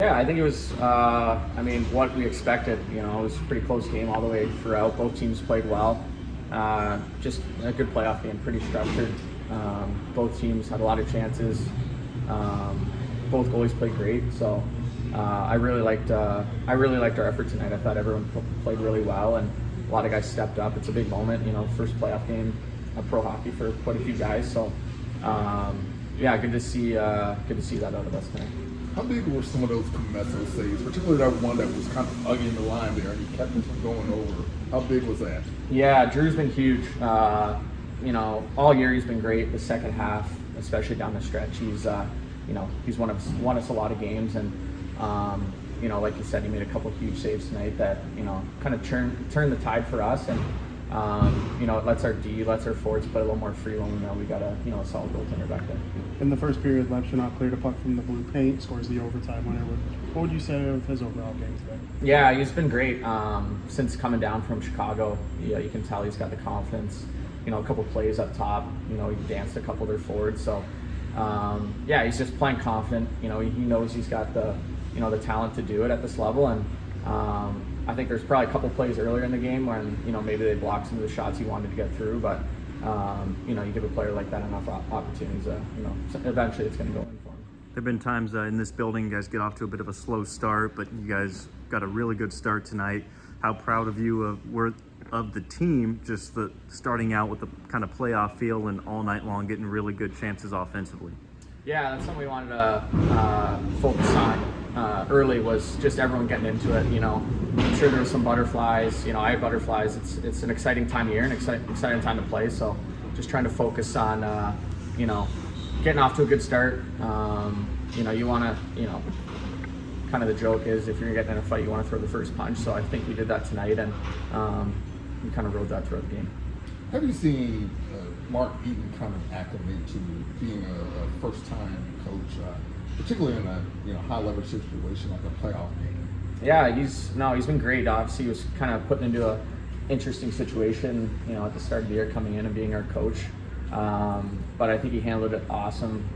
Yeah, I think it was, what we expected. It was a pretty close game all the way throughout. Both teams played well. Just a good playoff game, pretty structured. Both teams had a lot of chances. Both goalies played great, so I really liked our effort tonight. I thought everyone played really well, and a lot of guys stepped up. It's a big moment, first playoff game of pro hockey for quite a few guys. So, good to see that out of us tonight. How big were some of those Comesso saves, particularly that one that was kind of hugging the line there and he kept it from going over? How big was that? Yeah, Drew's been huge. All year he's been great. The second half, especially down the stretch, he's won us a lot of games, and like you said, he made a couple huge saves tonight that kind of turned the tide for us, and it lets our forwards play a little more free when we know we got a solid goaltender back there. In the first period, Lepchinov cleared a puck from the blue paint, scores the overtime winner. What would you say of his overall game today? Yeah, he's been great since coming down from Chicago. Yeah, you can tell he's got the confidence. A couple plays up top. He danced a couple of their forwards. So he's just playing confident. He knows he's got the talent to do it at this level, and I think there's probably a couple plays earlier in the game when maybe they blocked some of the shots he wanted to get through, but you give a player like that enough opportunities, eventually it's going to go in for him. There have been times in this building you guys get off to a bit of a slow start, but you guys got a really good start tonight. How proud of you were of the team, just the starting out with the kind of playoff feel and all night long getting really good chances offensively? Yeah, that's something we wanted to focus on early, was just everyone getting into it. I'm sure there were some butterflies. I had butterflies. It's an exciting time of year, an exciting time to play. So just trying to focus on, getting off to a good start. You want to, kind of the joke is if you're getting in a fight, you want to throw the first punch. So I think we did that tonight, and we kind of rode that throughout the game. Have you seen Mark Eaton kind of acclimate to being a first-time coach, particularly in a high-level situation like a playoff game? Yeah, he's been great. Obviously, he was kind of put into an interesting situation, at the start of the year coming in and being our coach. But I think he handled it awesome.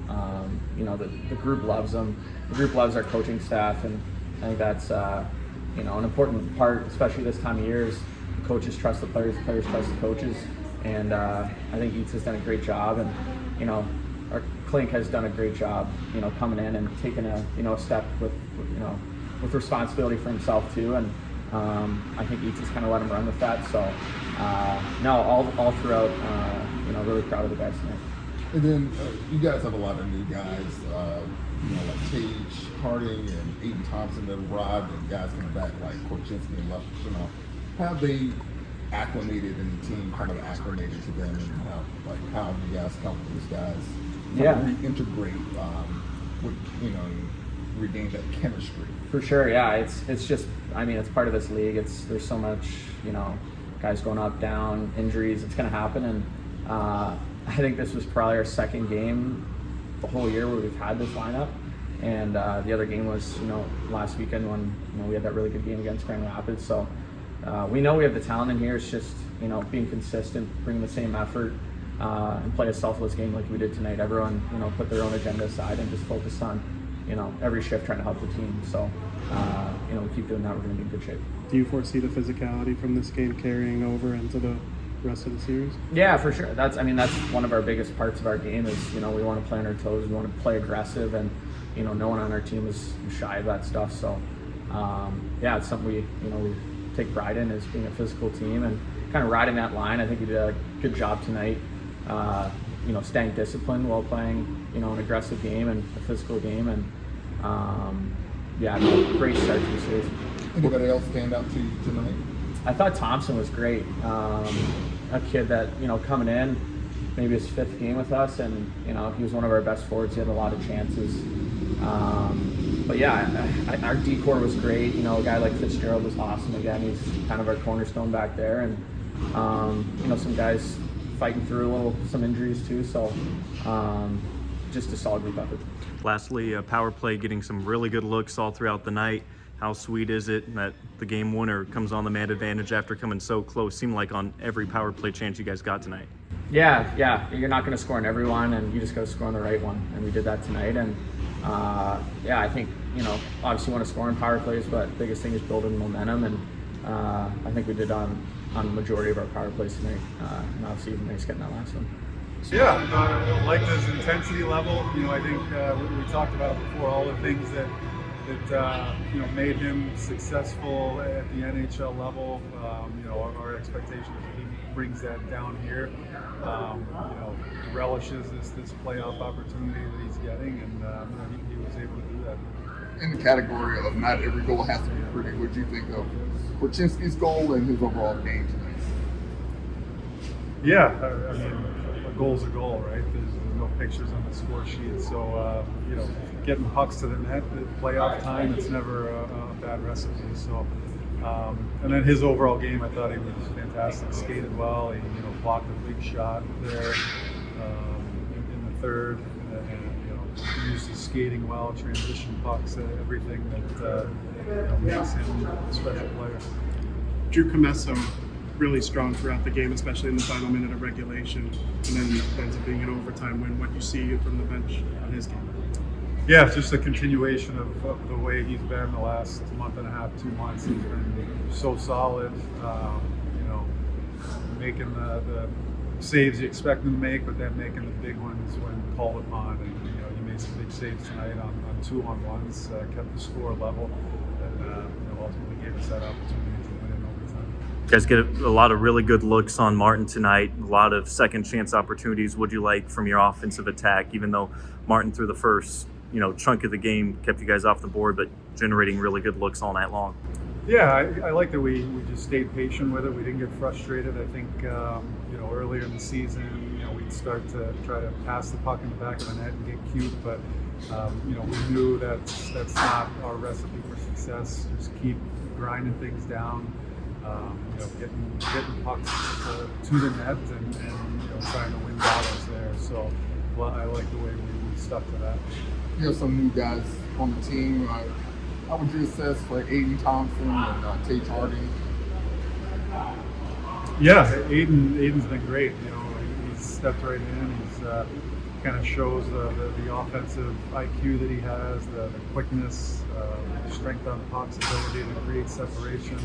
The group loves him. The group loves our coaching staff, and I think that's an important part, especially this time of year, is the coaches trust the players trust the coaches. And I think Eats has done a great job, and our Klink has done a great job, coming in and taking a step with responsibility for himself too. And I think Eats has kind of let him run with that. So all throughout, really proud of the guys tonight. And then you guys have a lot of new guys, like Tage Harding and Eaton Thompson that arrived, and guys coming back like Korchinski and Lepchinov. Have they acclimated, and the team kind of acclimated to them, and how do you guys help these guys reintegrate with regain that chemistry? For sure, yeah. It's just, it's part of this league. There's so much, guys going up, down, injuries. It's going to happen, and I think this was probably our second game the whole year where we've had this lineup. And the other game was, last weekend when we had that really good game against Grand Rapids. So we know we have the talent in here. It's just being consistent, bringing the same effort, and play a selfless game like we did tonight. Everyone put their own agenda aside and just focus on every shift trying to help the team. So we keep doing that, we're going to be in good shape. Do you foresee the physicality from this game carrying over into the rest of the series? Yeah, for sure. That's one of our biggest parts of our game is we want to play on our toes, we want to play aggressive, and no one on our team is shy of that stuff. So it's something we take pride in, is being a physical team and kind of riding that line. I think we did a good job tonight, staying disciplined while playing an aggressive game and a physical game, and great start to the series. Anybody else stand out to you tonight? I thought Thompson was great. A kid that coming in, maybe his fifth game with us, and he was one of our best forwards. He had a lot of chances. Our D-core was great. A guy like Fitzgerald was awesome. Again, he's kind of our cornerstone back there, and some guys fighting through some injuries too. So just a solid group effort. Lastly, power play getting some really good looks all throughout the night. How sweet is it that the game winner comes on the man advantage after coming so close? Seemed like on every power play chance you guys got tonight. Yeah. You're not going to score on everyone, and you just got to score on the right one, and we did that tonight. And I think obviously want to score on power plays, but biggest thing is building momentum, and I think we did on the majority of our power plays tonight, and obviously even nice getting that last one. Yeah, I liked his intensity level. I think we talked about it before, all the things that made him successful at the NHL level. Our expectation is that he brings that down here. Relishes this playoff opportunity that he's getting, and he was able to do that. In the category of not every goal has to be pretty, what do you think of Korchinski's goal and his overall game tonight? Yeah, I mean, a goal's a goal, right? There's no pictures on the score sheet, so getting pucks to the net at playoff time, it's never a bad recipe. So, and then his overall game, I thought he was fantastic. Skated well. He blocked a big shot there in the third. Used his skating well, transition pucks, everything that makes him a special player. Drew Comesso really strong throughout the game, especially in the final minute of regulation, and then ends up being an overtime win. What you see from the bench on his game? Yeah, it's just a continuation of the way he's been the last month and a half, 2 months. He's been so solid, making the saves you expect him to make, but then making the big ones when called upon. And he made some big saves tonight on 2-on-1s, kept the score level, and ultimately gave us that opportunity to win in overtime. You guys get a lot of really good looks on Martin tonight, a lot of second chance opportunities. What'd you like from your offensive attack, even though Martin through the first chunk of the game kept you guys off the board, but generating really good looks all night long? Yeah, I like that we just stayed patient with it. We didn't get frustrated. I think earlier in the season, we'd start to try to pass the puck in the back of the net and get cute, but we knew that's not our recipe for success. Just keep grinding things down, getting pucks to the net and trying to win battles there. So I like the way we stuck to that. You have some new guys on the team. How would you assess like Eaton Thompson and Tate Harding? Yeah, Eaton's been great. He's stepped right in. He's kind of shows the offensive IQ that he has, the quickness, strength on pucks, ability to create separation.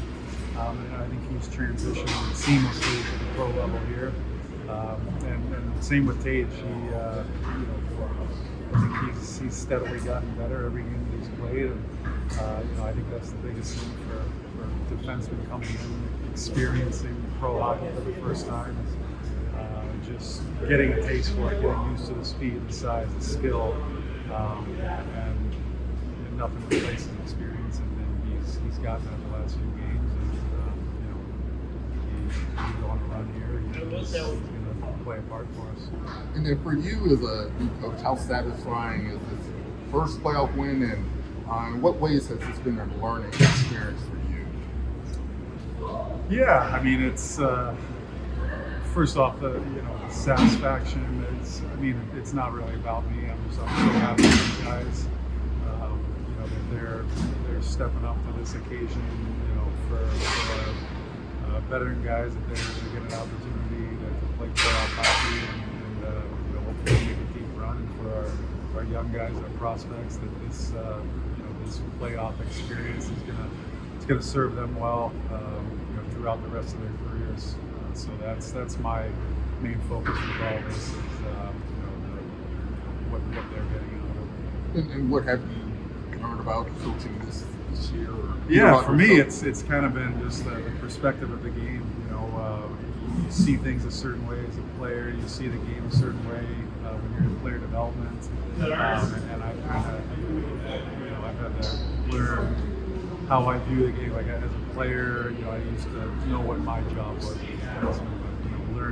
And I think he's transitioned seamlessly to the pro level here. And same with Tate. I think he's steadily gotten better every game that he's played, and I think that's the biggest thing for defensemen coming in, experiencing pro hockey for the first time, is just getting a taste for it, getting used to the speed, the size, the skill, and nothing replaces experience. And then he's gotten that the last few games, and he's on a run here. He's going to play a part for us. And then for you as a new coach, how satisfying is this first playoff win, and in what ways has this been a learning experience for you? Yeah, I mean, it's first off the satisfaction. It's not really about me. I'm so happy with the guys. They're stepping up to this occasion. For veteran guys that they get an opportunity to play playoff hockey, and hopefully make a deep run. And for our young guys, our prospects, that this playoff experience is gonna serve them well throughout the rest of their careers. So that's my main focus with all this, is what they're getting out of it. And what have you learned about coaching this year? Yeah, for me, it's kind of been just the perspective of the game. You see things a certain way as a player. You see the game a certain way when you're in player development. And I've had to learn how I view the game. Like as a player, I used to know what my job was as a defenseman, but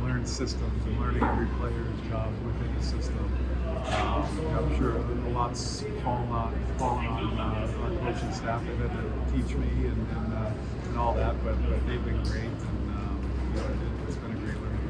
learn systems and learning every player's job within the system. I'm sure a lot's fallen on our coaching staff. They've had to teach me and all that, but they've been great, and it's been a great learning